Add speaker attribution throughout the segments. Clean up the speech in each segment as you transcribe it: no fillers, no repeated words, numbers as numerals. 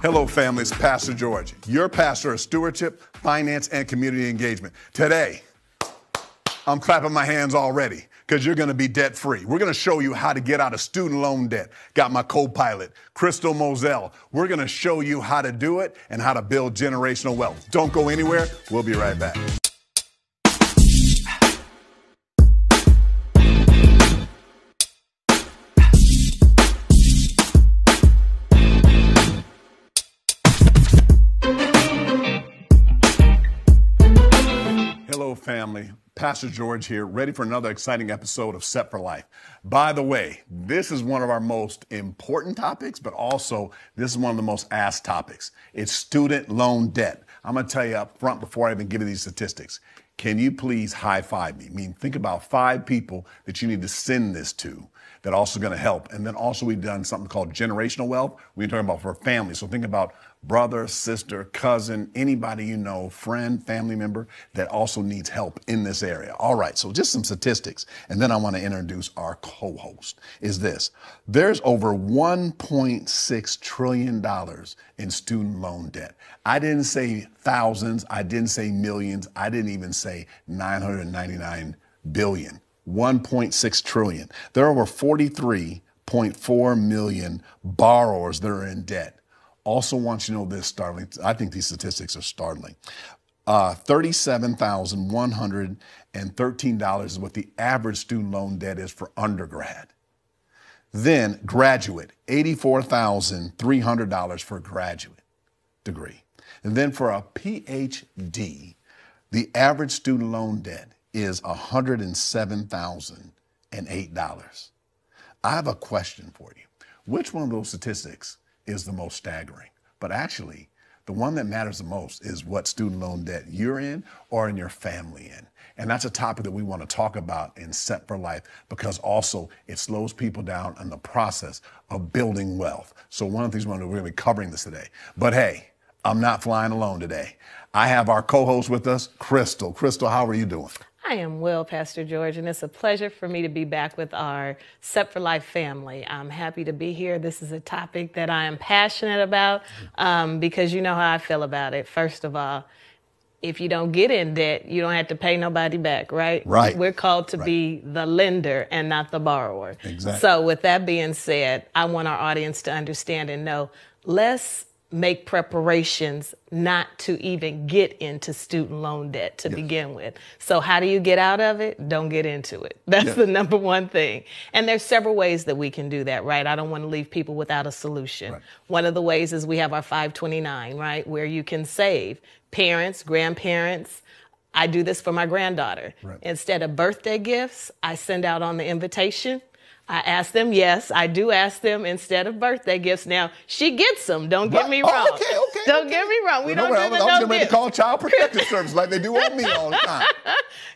Speaker 1: Hello, family. It's Pastor George, your pastor of stewardship, finance, and community engagement. Today, I'm clapping my hands already because you're going to be debt-free. We're going to show you how to get out of student loan debt. Got my co-pilot, Crystal Mozell. We're going to show you how to do it and how to build generational wealth. Don't go anywhere. We'll be right back. Hello, family. Pastor George here, ready for another exciting episode of Set for Life. By the way, this is one of our most important topics, but also this is one of the most asked topics. It's student loan debt. I'm going to tell you up front before I even give you these statistics. Can you please high five me? I mean, think about 5 people that you need to send this to that also going to help. And then also we've done something called generational wealth. We're talking about for families. So think about brother, sister, cousin, anybody you know, friend, family member that also needs help in this area. All right, so just some statistics. And then I want to introduce our co-host is this. There's over $1.6 trillion in student loan debt. I didn't say thousands. I didn't say millions. I didn't even say 999 billion. 1.6 trillion. There are over 43.4 million borrowers that are in debt. Also want you to know this, startling. I think these statistics are startling. $37,113 is what the average student loan debt is for undergrad. Then graduate, $84,300 for a graduate degree. And then for a PhD, the average student loan debt is $107,008. I have a question for you. Which one of those statistics is the most staggering? But actually, the one that matters the most is what student loan debt you're in or in your family in. And that's a topic that we want to talk about in Set for Life because also it slows people down in the process of building wealth. So one of the things we're going to be covering this today. But hey, I'm not flying alone today. I have our co-host with us, Crystal. Crystal, how are you doing?
Speaker 2: I am well, Pastor George, and it's a pleasure for me to be back with our Set for Life family. I'm happy to be here. This is a topic that I am passionate about because you know how I feel about it. First of all, if you don't get in debt, you don't have to pay nobody back, right?
Speaker 1: Right.
Speaker 2: We're called to be the lender and not the borrower.
Speaker 1: Exactly.
Speaker 2: So with that being said, I want our audience to understand and know, let's make preparations not to even get into student loan debt to begin with. So how do you get out of it? Don't get into it. That's the number one thing. And there's several ways that we can do that, right? I don't want to leave people without a solution. Right. One of the ways is we have our 529, right? Where you can save parents, grandparents. I do this for my granddaughter. Right. Instead of birthday gifts, I send out on the invitation. I ask them, yes, I do ask them instead of birthday gifts. Now, she gets them. Don't get me wrong. Don't get me wrong. We don't do the no gifts. To call Child Protective Service like they do on me all the time.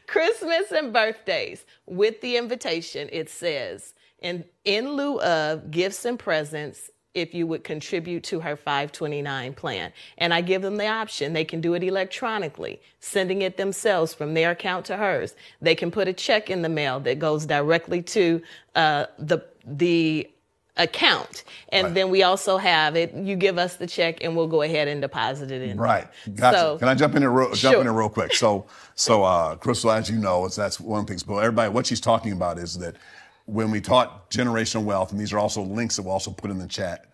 Speaker 2: Christmas and birthdays. With the invitation, it says, in lieu of gifts and presents, if you would contribute to her 529 plan. And I give them the option. They can do it electronically, sending it themselves from their account to hers. They can put a check in the mail that goes directly to the account. And then we also have it. You give us the check and we'll go ahead and deposit it in. Right. Gotcha. So, can I jump in there real quick? So Crystal, as you know, that's one of the things. But everybody, what she's talking about is that when we taught generational wealth, and these are also links that we'll also put in the chat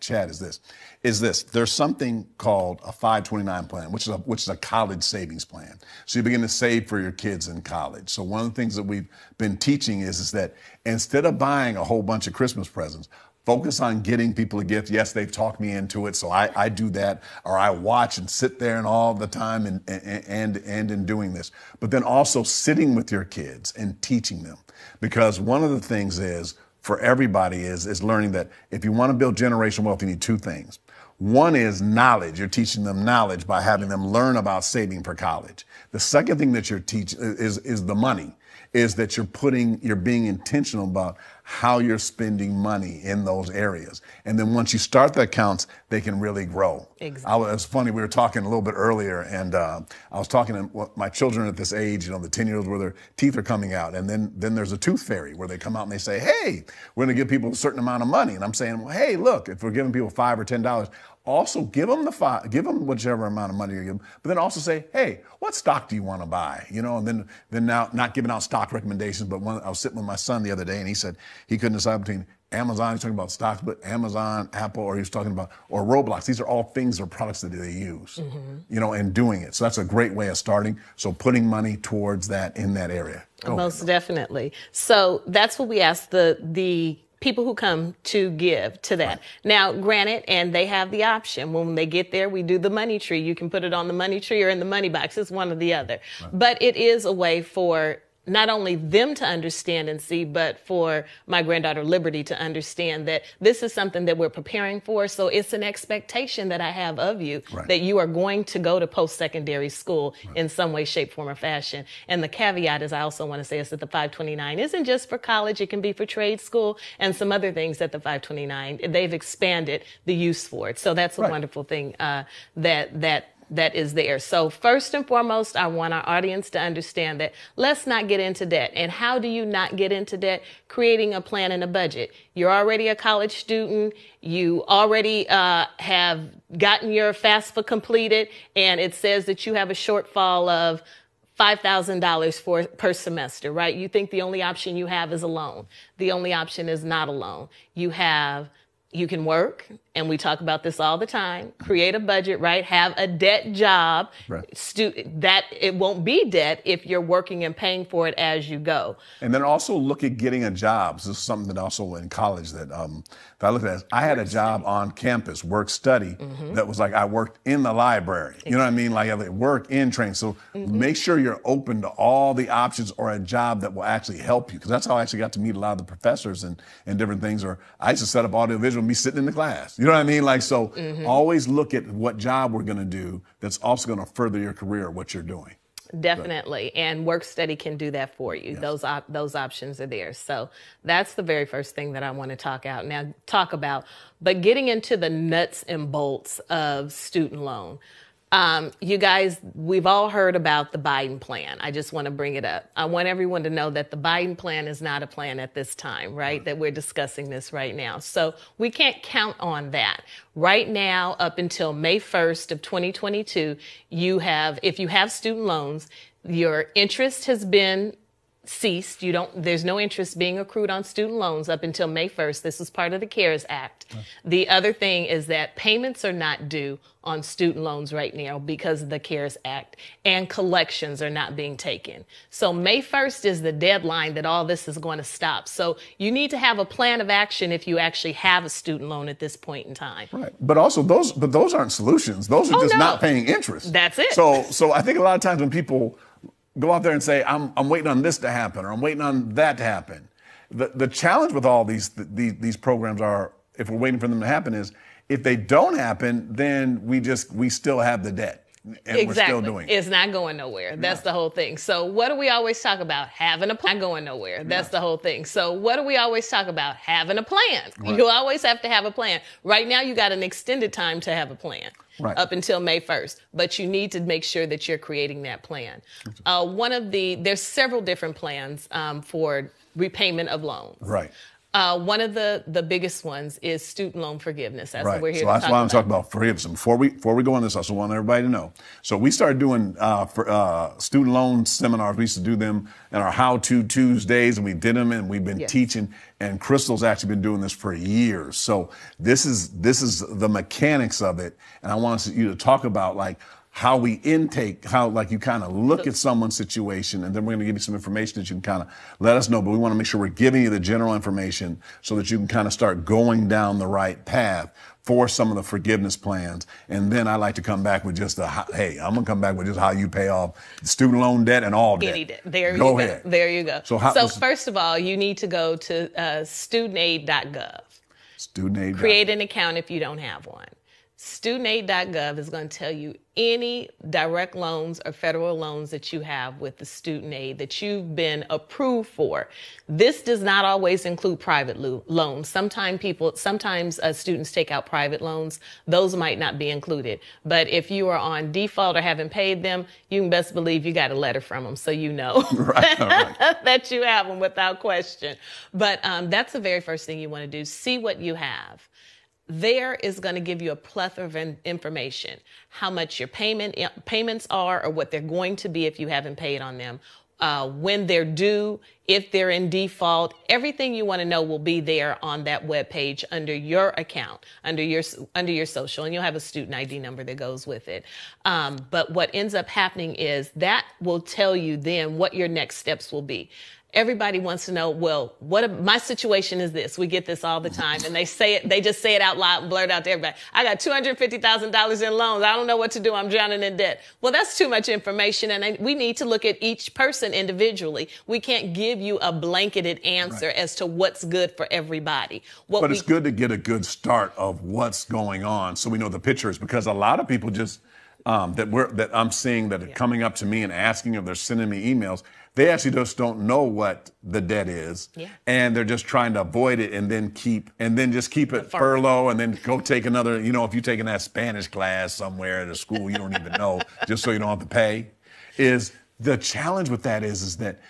Speaker 2: is this. There's something called a 529 plan, which is a college savings plan. So you begin to save for your kids in college. So one of the things that we've been teaching is that instead of buying a whole bunch of Christmas presents, focus on getting people a gift. Yes, they've talked me into it, so I do that, or I watch and sit there and all the time and in doing this. But then also sitting with your kids and teaching them. Because one of the things is, for everybody is learning that if you want to build generational wealth, you need 2 things. One is knowledge. You're teaching them knowledge by having them learn about saving for college. The second thing that you're teaching is the money. Is that you're being intentional about how you're spending money in those areas. And then once you start the accounts, they can really grow. Exactly. It's funny, we were talking a little bit earlier, and I was talking to my children at this age, the 10-year-olds where their teeth are coming out. And then there's a tooth fairy where they come out and they say, hey, we're going to give people a certain amount of money. And I'm saying, well, hey, look, if we're giving people $5 or $10,
Speaker 1: also give them whichever amount of money you give them, but then also say, hey, what stock do you want to buy? And then now not giving out stock recommendations, but I was sitting with my son the other day and he said he couldn't decide between Amazon, he's talking about stocks, but Amazon, Apple, or he was talking about, or Roblox. These are all things or products that they use, and doing it. So that's a great way of starting. So putting money towards that in that area.
Speaker 2: Most definitely. So that's what we ask the people who come to give to that. Right. Now, granted, and they have the option. When they get there, we do the money tree. You can put it on the money tree or in the money box. It's one or the other. Right. But it is a way for not only them to understand and see, but for my granddaughter Liberty to understand that this is something that we're preparing for. So it's an expectation that I have of you, right, that you are going to go to post-secondary school, right, in some way, shape, form, or fashion. And the caveat is I also want to say is that the 529 isn't just for college. It can be for trade school and some other things that the 529, they've expanded the use for it. So that's a right, wonderful thing that is there. So first and foremost, I want our audience to understand that let's not get into debt. And how do you not get into debt? Creating a plan and a budget. You're already a college student. You already have gotten your FAFSA completed, and it says that you have a shortfall of $5,000 per semester, right? You think the only option you have is a loan. The only option is not a loan. You can work, and we talk about this all the time, create a budget, right? Have a debt job. Right. That it won't be debt if you're working and paying for it as you go.
Speaker 1: And then also look at getting a job. This is something that also in college that I looked at. I had a job on campus, work study, that was like I worked in the library. You know what I mean? Like I work in training. So make sure you're open to all the options or a job that will actually help you. Because that's how I actually got to meet a lot of the professors and different things. Or I used to set up audiovisual, me sitting in the class. You know what I mean? Like, so always look at what job we're going to do that's also going to further your career, what you're doing.
Speaker 2: Definitely. Right. And work study can do that for you. Yes. Those options are there. So that's the very first thing that I want to talk about. But getting into the nuts and bolts of student loan. You guys, we've all heard about the Biden plan. I just want to bring it up. I want everyone to know that the Biden plan is not a plan at this time, right? That we're discussing this right now. So we can't count on that. Right now, up until May 1st of 2022, if you have student loans, your interest has been ceased. There's no interest being accrued on student loans up until May 1st. This is part of the CARES Act. Right. The other thing is that payments are not due on student loans right now because of the CARES Act, and collections are not being taken. So May 1st is the deadline that all this is going to stop. So you need to have a plan of action if you actually have a student loan at this point in time.
Speaker 1: Right. But also those aren't solutions. Those are just not paying interest.
Speaker 2: That's it.
Speaker 1: So I think a lot of times when people go out there and say, I'm waiting on this to happen, or I'm waiting on that to happen. The challenge with all these programs are, if we're waiting for them to happen, is if they don't happen, then we still have the debt. And
Speaker 2: exactly.
Speaker 1: We're still doing it.
Speaker 2: It's not going nowhere. That's the whole thing. So what do we always talk about? Having a plan. Not going nowhere. That's the whole thing. So what do we always talk about? Having a plan. Right. You always have to have a plan. Right now, you got an extended time to have a plan. Right. Up until May 1st. But you need to make sure that you're creating that plan. There's several different plans for repayment of loans. Right. One of the biggest ones is student loan forgiveness. That's what we're here to talk about. So that's why I'm talking
Speaker 1: about forgiveness. Before we go on this, I also want everybody to know. So we started doing student loan seminars. We used to do them in our How To Tuesdays, and we did them, and we've been teaching. And Crystal's actually been doing this for years. So this is the mechanics of it, and I want you to talk about like how we intake, how like you kind of look at someone's situation, and then we're going to give you some information that you can kind of let us know. But we want to make sure we're giving you the general information so that you can kind of start going down the right path for some of the forgiveness plans. And then I like to come back with just I'm going to come back with just how you pay off student loan debt and all debt.
Speaker 2: Any debt. There you go. There you go. So first of all, you need to go to studentaid.gov.
Speaker 1: Studentaid.gov.
Speaker 2: Create an account if you don't have one. Studentaid.gov is going to tell you any direct loans or federal loans that you have with the student aid that you've been approved for. This does not always include private loans. Sometimes students take out private loans. Those might not be included. But if you are on default or haven't paid them, you can best believe you got a letter from them, so you know that you have them without question. But that's the very first thing you want to do. See what you have. there is going to give you a plethora of information, how much your payments are or what they're going to be if you haven't paid on them, when they're due, if they're in default. Everything you want to know will be there on that web page under your account, under your social, and you'll have a student ID number that goes with it. But what ends up happening is that will tell you then what your next steps will be. Everybody wants to know, well, my situation is this. We get this all the time. And they just say it out loud and blurt out to everybody. I got $250,000 in loans. I don't know what to do. I'm drowning in debt. Well, that's too much information. And we need to look at each person individually. We can't give you a blanketed answer as to what's good for everybody.
Speaker 1: But it's good to get a good start of what's going on so we know the picture is, because a lot of people just that I'm seeing that are coming up to me and asking, or they're sending me emails, they actually just don't know what the debt is, and they're just trying to avoid it, and then just keep it furlough, and then go take another. You know, if you're taking that Spanish class somewhere at a school you don't even know, just so you don't have to pay. Is the challenge with that is that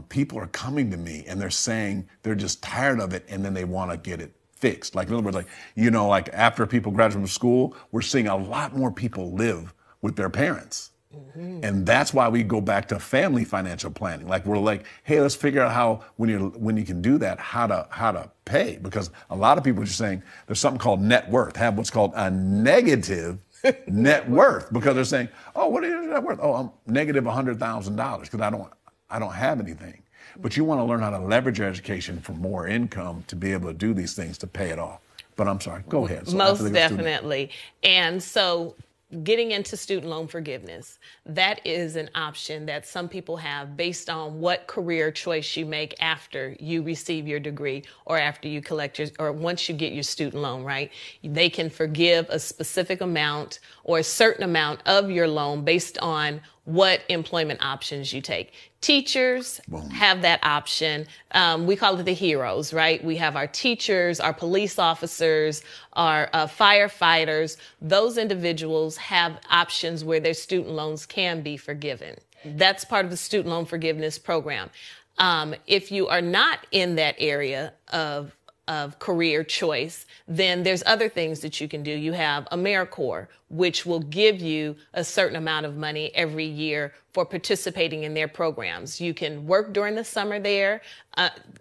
Speaker 1: people are coming to me and they're saying they're just tired of it, and then they want to get it fixed. Like, in other words, like after people graduate from school, we're seeing a lot more people live with their parents. Mm-hmm. And that's why we go back to family financial planning. Like, we're like, hey, let's figure out how, when you can do that, how to pay. Because a lot of people are just saying there's something called net worth, have what's called a negative net worth, because they're saying, oh, what is your net worth? Oh, I'm negative $100,000 because I don't have anything. But you want to learn how to leverage your education for more income to be able to do these things to pay it off. But I'm sorry, go ahead. So
Speaker 2: most definitely. And so getting into student loan forgiveness, that is an option that some people have based on what career choice you make after you receive your degree, or after you or once you get your student loan, right? They can forgive a specific amount or a certain amount of your loan based on what employment options you take. Teachers have that option. We call it the heroes, right? We have our teachers, our police officers, our firefighters. Those individuals have options where their student loans can be forgiven. That's part of the student loan forgiveness program. If you are not in that area of career choice, then there's other things that you can do. You have AmeriCorps, which will give you a certain amount of money every year for participating in their programs. You can work during the summer there.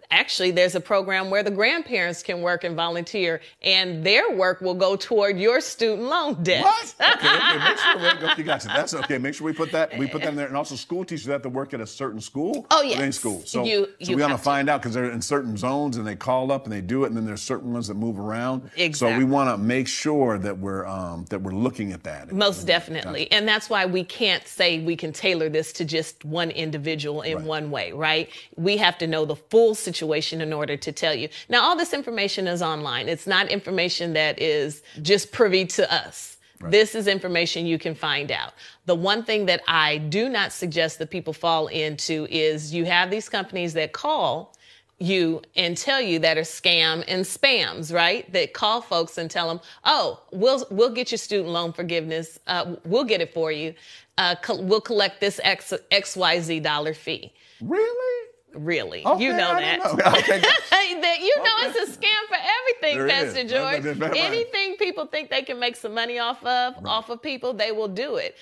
Speaker 2: Actually, there's a program where the grandparents can work and volunteer, and their work will go toward your student loan debt.
Speaker 1: What? Okay. Make sure you got you. That's okay. Make sure we put that in there. And also, school teachers have to work at a certain school.
Speaker 2: Oh, yes.
Speaker 1: Within school. So we want to find out, because they're in certain zones and they call up and they do it, and then there's certain ones that move around.
Speaker 2: Exactly.
Speaker 1: So we want to make sure that we're looking at that.
Speaker 2: Most definitely. And that's why we can't say we can tailor this to just one individual in one way, right? We have to know the full situation in order to tell you. Now, all this information is online. It's not information that is just privy to us. Right. This is information you can find out. The one thing that I do not suggest that people fall into is you have these companies that call you and tell you that are scam and spams, right? That call folks and tell them, oh, we'll get your student loan forgiveness. We'll get it for you. We'll collect this XYZ dollar fee. Really?
Speaker 1: Okay,
Speaker 2: you know that.
Speaker 1: Okay.
Speaker 2: It's a scam for everything, Pastor George. Anything people think they can make some money off of people, they will do it.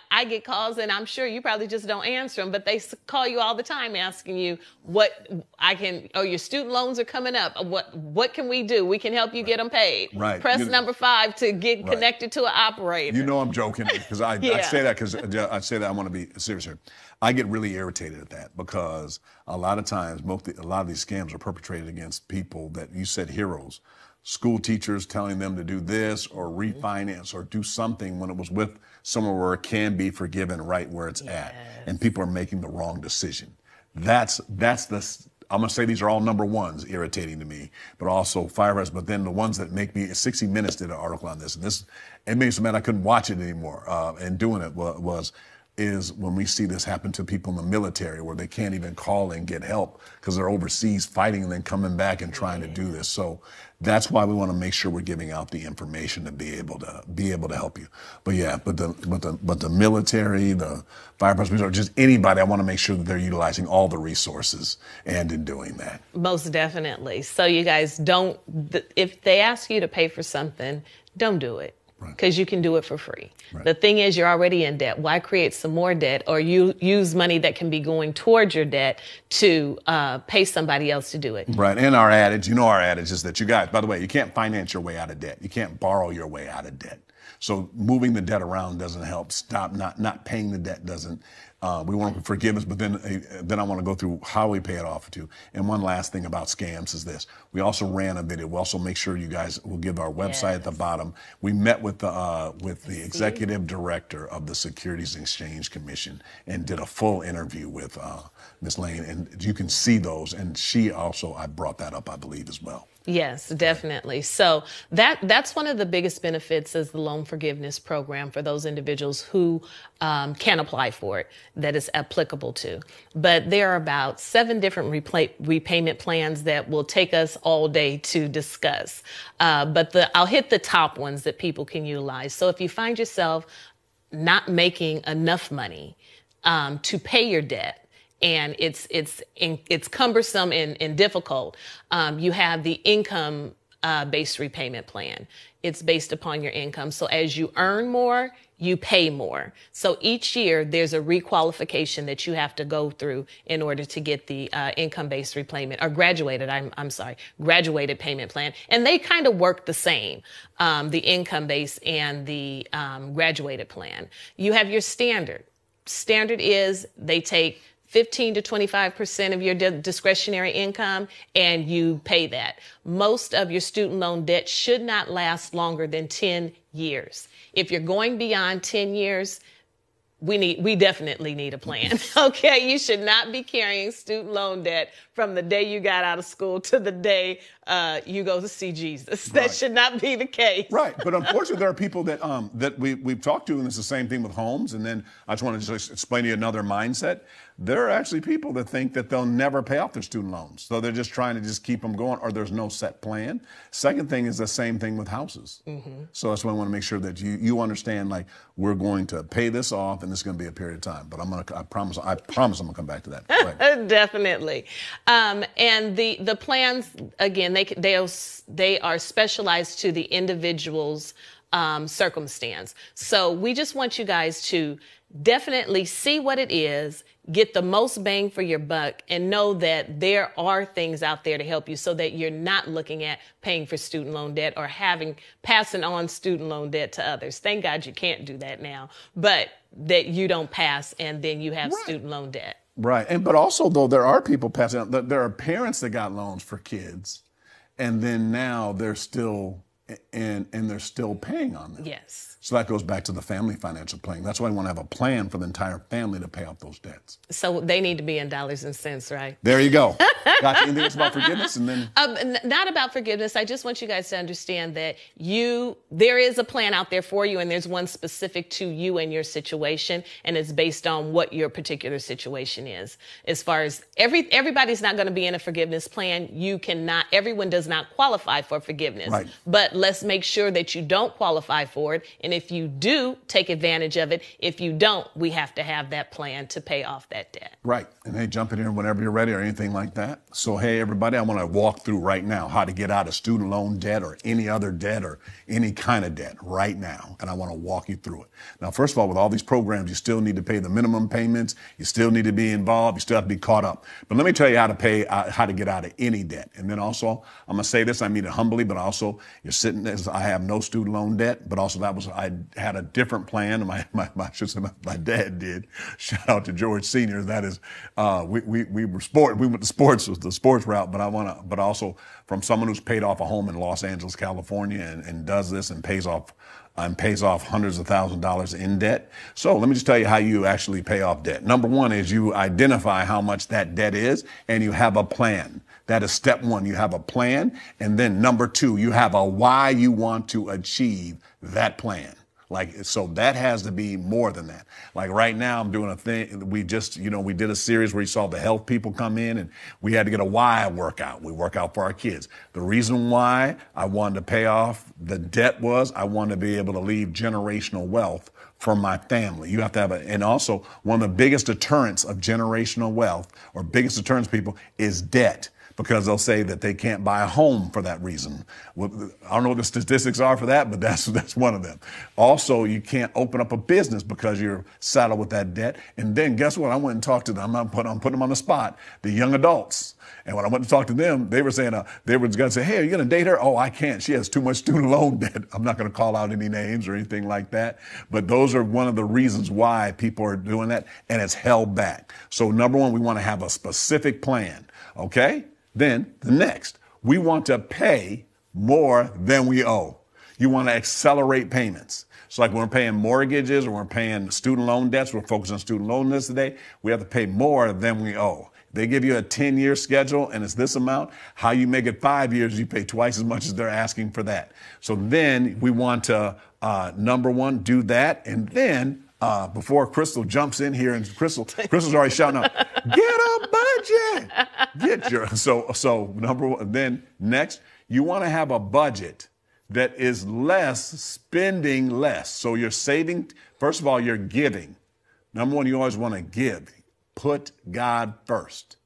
Speaker 2: I get calls, and I'm sure you probably just don't answer them, but they call you all the time asking you your student loans are coming up. What can we do? We can help you get them paid.
Speaker 1: Right.
Speaker 2: Press number 5 to get connected to an operator.
Speaker 1: You know I'm joking, because I say that because I want to be serious here. I get really irritated at that, because a lot of times, a lot of these scams are perpetrated against people that you said heroes. School teachers telling them to do this or refinance or do something when it was with someone where it can be forgiven right where it's at. And people are making the wrong decision. I'm going to say these are all number ones irritating to me, but also firefighters. But then the ones that make me, 60 Minutes did an article on this, and it made me so mad I couldn't watch it anymore. And doing it was is when we see this happen to people in the military where they can't even call and get help because they're overseas fighting and then coming back and trying to do this. So that's why we want to make sure we're giving out the information to be able to help you. But yeah, but the military, the fire department, or just anybody, I want to make sure that they're utilizing all the resources and in doing that.
Speaker 2: Most definitely. So you guys don't, if they ask you to pay for something, don't do it. Because you can do it for free. Right. The thing is, you're already in debt. Why create some more debt, or you use money that can be going towards your debt to pay somebody else to do it?
Speaker 1: Right. And our adage, our adage is that you guys, by the way, you can't finance your way out of debt. You can't borrow your way out of debt. So moving the debt around doesn't help. Not paying the debt doesn't. We want forgiveness, but then I want to go through how we pay it off too. And one last thing about scams is this: we also ran a video. We also make sure you guys will give our website at the bottom. We met with the executive director of the Securities and Exchange Commission and did a full interview with Ms. Lane, and you can see those. And she also, I brought that up, I believe, as well.
Speaker 2: Yes, definitely. So that's one of the biggest benefits is the loan forgiveness program for those individuals who can apply for it, that is applicable to. But there are about 7 different repayment plans that will take us all day to discuss. But I'll hit the top ones that people can utilize. So if you find yourself not making enough money to pay your debt, and it's cumbersome and difficult, you have the income based repayment plan. It's based upon your income. So as you earn more, you pay more. So each year there's a requalification that you have to go through in order to get the income based repayment, or graduated payment plan. And they kind of work the same, the income based and the graduated plan. You have your standard. Standard is they take 15 to 25% of your discretionary income, and you pay that. Most of your student loan debt should not last longer than 10 years. If you're going beyond 10 years, we definitely need a plan. Okay, you should not be carrying student loan debt from the day you got out of school to the day you go to see Jesus. That should not be the case.
Speaker 1: Right, but unfortunately, there are people that we've talked to, and it's the same thing with homes. And then I just want to just explain to you another mindset. There are actually people that think that they'll never pay off their student loans, so they're just trying to just keep them going, or there's no set plan. Second thing is the same thing with houses. Mm-hmm. So that's why I want to make sure that you understand, like, we're going to pay this off, and this is going to be a period of time. But I promise I'm going to come back to that. Right.
Speaker 2: Definitely. And the plans, again, they are specialized to the individual's circumstance. So we just want you guys to definitely see what it is, get the most bang for your buck, and know that there are things out there to help you so that you're not looking at paying for student loan debt or passing on student loan debt to others. Thank God you can't do that now, but that you don't pass and then you have student loan debt.
Speaker 1: Right. But also, though, there are people passing out. There are parents that got loans for kids, and then now they're still they're still paying on them.
Speaker 2: Yes.
Speaker 1: So that goes back to the family financial plan. That's why I want to have a plan for the entire family to pay off those debts.
Speaker 2: So they need to be in dollars and cents, right?
Speaker 1: There you go. Got anything else about forgiveness? And then
Speaker 2: not about forgiveness. I just want you guys to understand that there is a plan out there for you, and there's one specific to you and your situation, and it's based on what your particular situation is. As far as everybody's not going to be in a forgiveness plan. Everyone does not qualify for forgiveness. Right. But let's make sure that you don't qualify for it. And if you do, take advantage of it. If you don't, we have to have that plan to pay off that debt.
Speaker 1: Right. And hey, jump in here whenever you're ready or anything like that. So, hey, everybody, I want to walk through right now how to get out of student loan debt or any other debt or any kind of debt right now. And I want to walk you through it. Now, first of all, with all these programs, you still need to pay the minimum payments. You still need to be involved. You still have to be caught up. But let me tell you how to get out of any debt. And then also, I'm going to say this, I mean it humbly, but also you're sitting there, I have no student loan debt, but also I had a different plan. My dad did. Shout out to George Sr. That is, we went to sports, was the sports route, but also from someone who's paid off a home in Los Angeles, California, and does this and pays off hundreds of thousands of dollars in debt. So let me just tell you how you actually pay off debt. Number one is you identify how much that debt is, and you have a plan. That is step one. You have a plan. And then number two, you have a why you want to achieve that plan. Like, so that has to be more than that. Like right now I'm doing a thing. We just, we did a series where you saw the health people come in and we had to get a why workout. We work out for our kids. The reason why I wanted to pay off the debt was I wanted to be able to leave generational wealth for my family. You have to have and also one of the biggest deterrents of generational wealth or biggest deterrents people is debt. Because they'll say that they can't buy a home for that reason. Well, I don't know what the statistics are for that, but that's one of them. Also, you can't open up a business because you're saddled with that debt. And then guess what? I went and talked to them. I'm putting them on the spot, the young adults. And when I went to talk to them, they were saying, they were going to say, hey, are you going to date her? Oh, I can't. She has too much student loan debt. I'm not going to call out any names or anything like that. But those are one of the reasons why people are doing that. And it's held back. So number one, we want to have a specific plan. Okay? Then the next, we want to pay more than we owe. You want to accelerate payments. So like when we're paying mortgages or we're paying student loan debts, we're focused on student loan debts today, we have to pay more than we owe. They give you a 10-year schedule and it's this amount. How you make it 5 years, you pay twice as much as they're asking for that. So then we want to, number one, do that. And then before Crystal jumps in here, and Crystal's already shouting out, get a budget. Get your so number one. Then next, you want to have a budget that is less, spending less. So you're saving. First of all, you're giving. Number one, you always want to give. Put God first.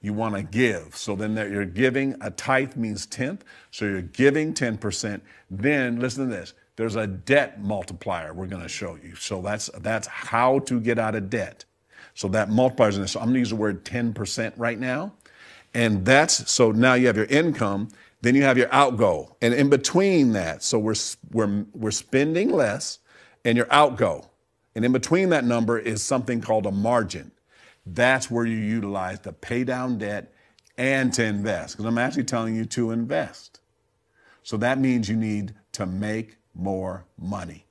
Speaker 1: You want to give. So then you're giving. A tithe means tenth. So you're giving 10%. Then listen to this. There's a debt multiplier we're going to show you. So that's how to get out of debt. So that multipliers in this. So I'm going to use the word 10% right now. And so now you have your income, then you have your outgo. And in between that, so we're spending less and your outgo. And in between that number is something called a margin. That's where you utilize to pay down debt and to invest. Because I'm actually telling you to invest. So that means you need to make more money.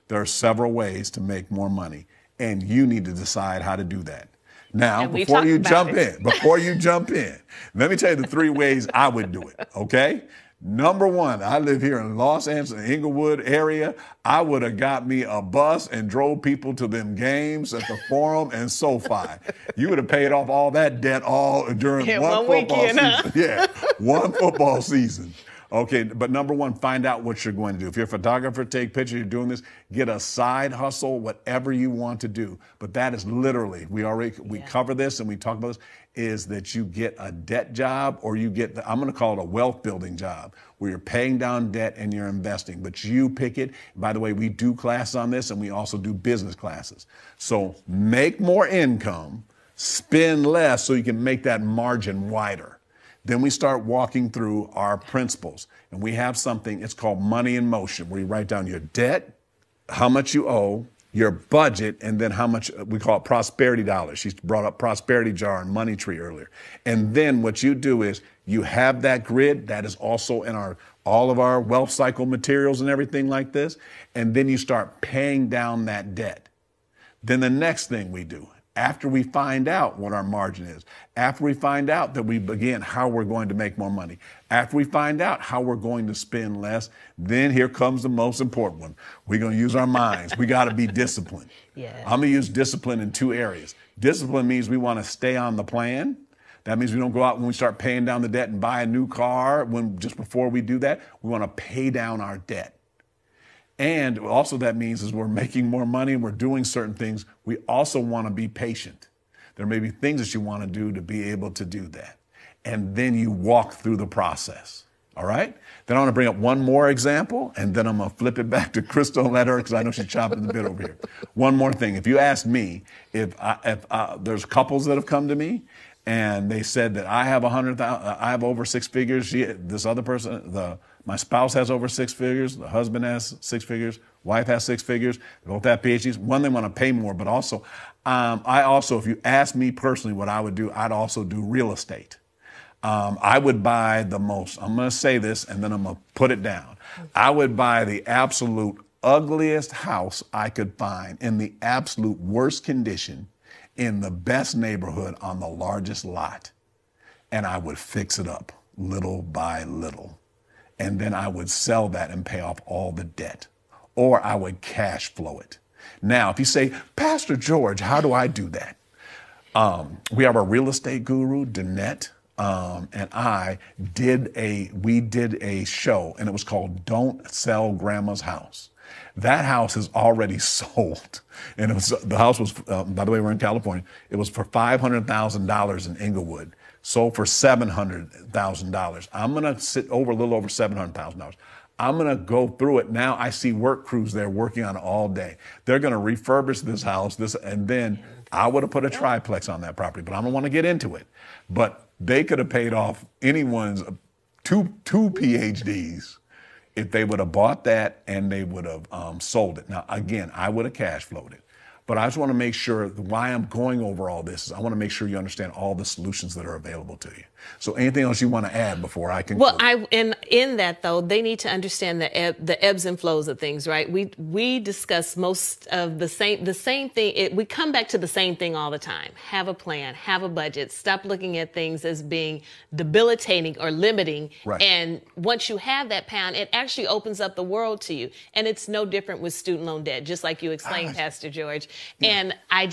Speaker 1: There are several ways to make more money, and you need to decide how to do that. Now, before you jump in, let me tell you the 3 ways I would do it, okay? Number one, I live here in Los Angeles, Inglewood area. I would have got me a bus and drove people to them games at the Forum and SoFi. You would have paid off all that debt all during one football season. Huh? Yeah, one football season. Okay, but number one, find out what you're going to do. If you're a photographer, take pictures, you're doing this, get a side hustle, whatever you want to do. But that is literally, we cover this and we talk about this, is that you get a debt job or you get, I'm going to call it a wealth building job, where you're paying down debt and you're investing. But you pick it. By the way, we do classes on this and we also do business classes. So make more income, spend less so you can make that margin wider. Then we start walking through our principles. And we have something, it's called money in motion, where you write down your debt, how much you owe, your budget, and then how much, we call it prosperity dollars. She brought up prosperity jar and money tree earlier. And then what you do is you have that grid that is also in all of our wealth cycle materials and everything like this. And then you start paying down that debt. Then the next thing we do, after we find out what our margin is, after we find out that we begin how we're going to make more money, after we find out how we're going to spend less, then here comes the most important one. We're going to use our minds. We got to be disciplined.
Speaker 2: Yeah.
Speaker 1: I'm going to use discipline in 2 areas. Discipline means we want to stay on the plan. That means we don't go out when we start paying down the debt and buy a new car. Just before we do that, we want to pay down our debt. And also that means as we're making more money and we're doing certain things, we also want to be patient. There may be things that you want to do to be able to do that. And then you walk through the process. All right? Then I want to bring up one more example, and then I'm going to flip it back to Crystal and let her, because I know she's chomping the bit over here. One more thing. If you ask me, if there's couples that have come to me, and they said that I have I have over 6 figures. This other person, my spouse has over 6 figures. The husband has 6 figures. Wife has 6 figures. They both have PhDs. One, they want to pay more, but also, if you ask me personally what I would do, I'd also do real estate. I would buy the most, I'm going to say this and then I'm going to put it down. I would buy the absolute ugliest house I could find in the absolute worst condition in the best neighborhood on the largest lot. And I would fix it up little by little. And then I would sell that and pay off all the debt. or I would cash flow it. Now, if you say, Pastor George, how do I do that? We have our real estate guru, Danette, and we did a show, and it was called Don't Sell Grandma's House. That house is already sold. And the house was, by the way, we're in California. It was for $500,000 in Inglewood, sold for $700,000. I'm going to sit over a little over $700,000. I'm going to go through it. Now I see work crews there working on it all day. They're going to refurbish this house, and then I would have put a triplex on that property, but I don't want to get into it. But they could have paid off anyone's two PhDs if they would have bought that and they would have sold it. Now, again, I would have cash flowed it. But I just want to make sure why I'm going over all this is I want to make sure you understand all the solutions that are available to you. So anything else you want to add before I can?
Speaker 2: Well, in that though, they need to understand the ebbs and flows of things, right? We discuss most of the same thing. We come back to the same thing all the time. Have a plan, have a budget. Stop looking at things as being debilitating or limiting.
Speaker 1: Right.
Speaker 2: And once you have that plan, it actually opens up the world to you. And it's no different with student loan debt, just like you explained, Pastor George. Yeah. And I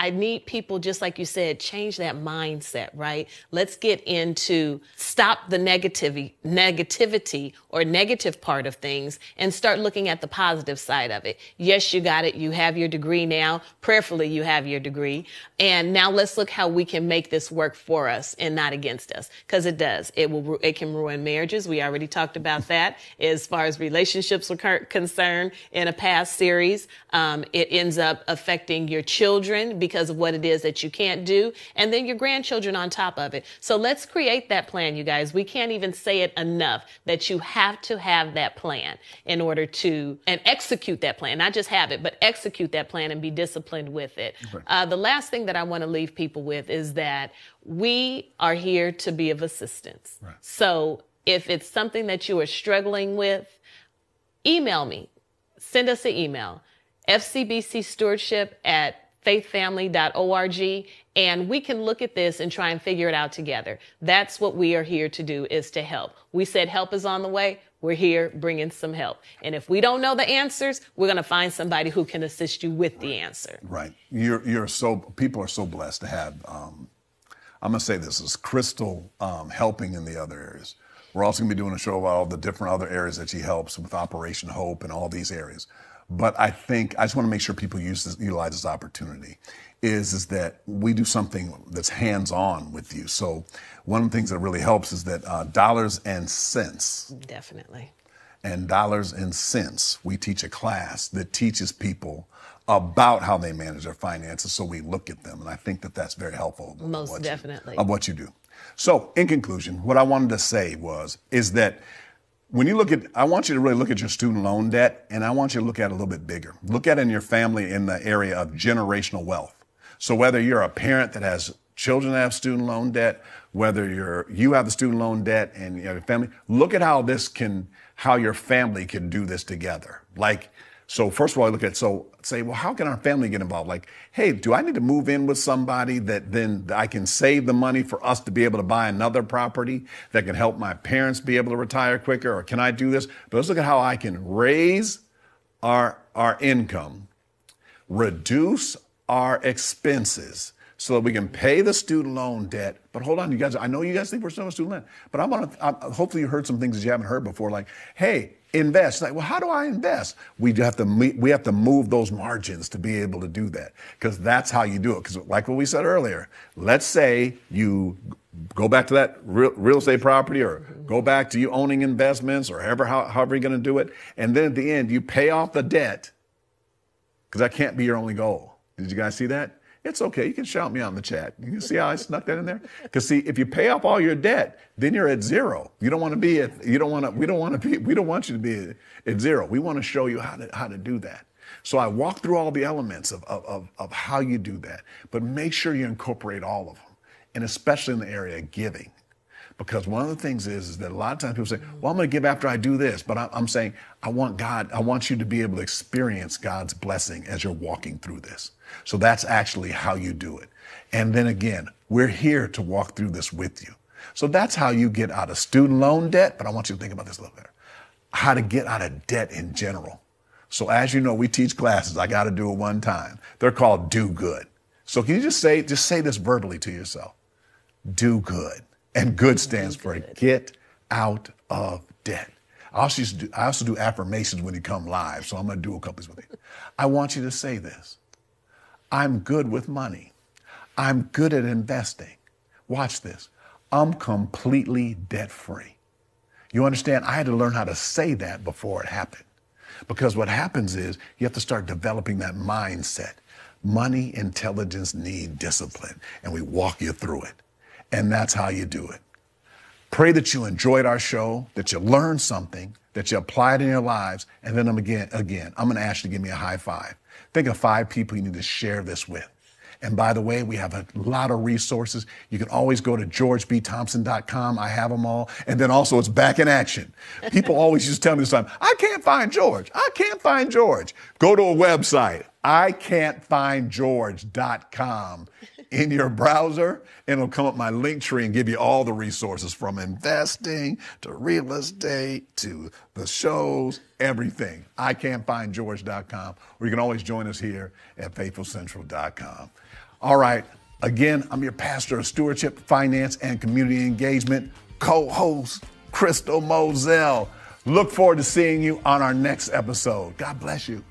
Speaker 2: need people, just like you said, change that mindset, right? Let's get into stop the negativity or negative part of things and start looking at the positive side of it. Yes, you got it. You have your degree now. Prayerfully, you have your degree. And now let's look how we can make this work for us and not against us. Because it does. It can ruin marriages. We already talked about that as far as relationships are concerned in a past series. It ends up affecting your children because of what it is that you can't do, and then your grandchildren on top of it. So let's create that plan, you guys. We can't even say it enough that you have to have that plan in order to, and execute that plan, not just have it, but execute that plan and be disciplined with it. Right. The last thing that I want to leave people with is that we are here to be of assistance. Right. So if it's something that you are struggling with, email me, send us an email. fcbcstewardship@faithfamily.org, and we can look at this and try and figure it out together. That's what we are here to do, is to help. We said help is on the way. We're here bringing some help. And if we don't know the answers, we're going to find somebody who can assist you with the answer.
Speaker 1: Right. People are so blessed to have, I'm going to say this, is Crystal helping in the other areas. We're also going to be doing a show about all the different other areas that she helps with Operation Hope and all these areas. But I just want to make sure people utilize this opportunity is that we do something that's hands-on with you. So one of the things that really helps is that dollars and cents.
Speaker 2: Definitely.
Speaker 1: And dollars and cents, we teach a class that teaches people about how they manage their finances, so we look at them. And I think that that's very helpful.
Speaker 2: Most definitely.
Speaker 1: Of what you do. So in conclusion, what I wanted to say is that when you I want you to really look at your student loan debt, and I want you to look at it a little bit bigger. Look at it in your family in the area of generational wealth. So whether you're a parent that has children that have student loan debt, whether you have the student loan debt and you have your family, look at how your family can do this together. So first of all, say, well, how can our family get involved? Like, hey, do I need to move in with somebody that then I can save the money for us to be able to buy another property that can help my parents be able to retire quicker? Or can I do this? But let's look at how I can raise our income, reduce our expenses so that we can pay the student loan debt. But hold on, you guys, I know you guys think we're still on student loan, but hopefully you heard some things that you haven't heard before, like, hey, invest. Like, well, how do I invest? We have to move those margins to be able to do that, because that's how you do it. Because like what we said earlier, let's say you go back to that real estate property, or go back to you owning investments, or however you're going to do it. And then at the end, you pay off the debt, because that can't be your only goal. Did you guys see that? It's okay. You can shout me out in the chat. You can see how I snuck that in there. Because see, if you pay off all your debt, then you're at zero. We don't want you to be at zero. We want to show you how to do that. So I walk through all the elements of how you do that, but make sure you incorporate all of them, and especially in the area of giving. Because one of the things is that a lot of times people say, well, I'm going to give after I do this. But I'm saying, I want you to be able to experience God's blessing as you're walking through this. So that's actually how you do it. And then again, we're here to walk through this with you. So that's how you get out of student loan debt. But I want you to think about this a little better. How to get out of debt in general. So as you know, we teach classes. I got to do it one time. They're called Do Good. So can you just say this verbally to yourself? Do good. And good stands for get out of debt. I also do affirmations when you come live. So I'm going to do a couple with you. I want you to say this. I'm good with money. I'm good at investing. Watch this. I'm completely debt-free. You understand? I had to learn how to say that before it happened. Because what happens is you have to start developing that mindset. Money intelligence need discipline, and we walk you through it. And that's how you do it. Pray that you enjoyed our show, that you learned something, that you apply it in your lives, and then I'm going to ask you to give me a high five. Think of 5 people you need to share this with. And by the way, we have a lot of resources. You can always go to georgebthompson.com. I have them all. And then also it's back in action. People always used to tell me this time, I can't find George. I can't find George. Go to a website, ican'tfindgeorge.com. In your browser, and it'll come up my Linktree and give you all the resources from investing to real estate to the shows, everything. ican'tfindgeorge.com, or you can always join us here at faithfulcentral.com. All right. Again, I'm your pastor of stewardship, finance, and community engagement, co-host Crystal Mozell. Look forward to seeing you on our next episode. God bless you.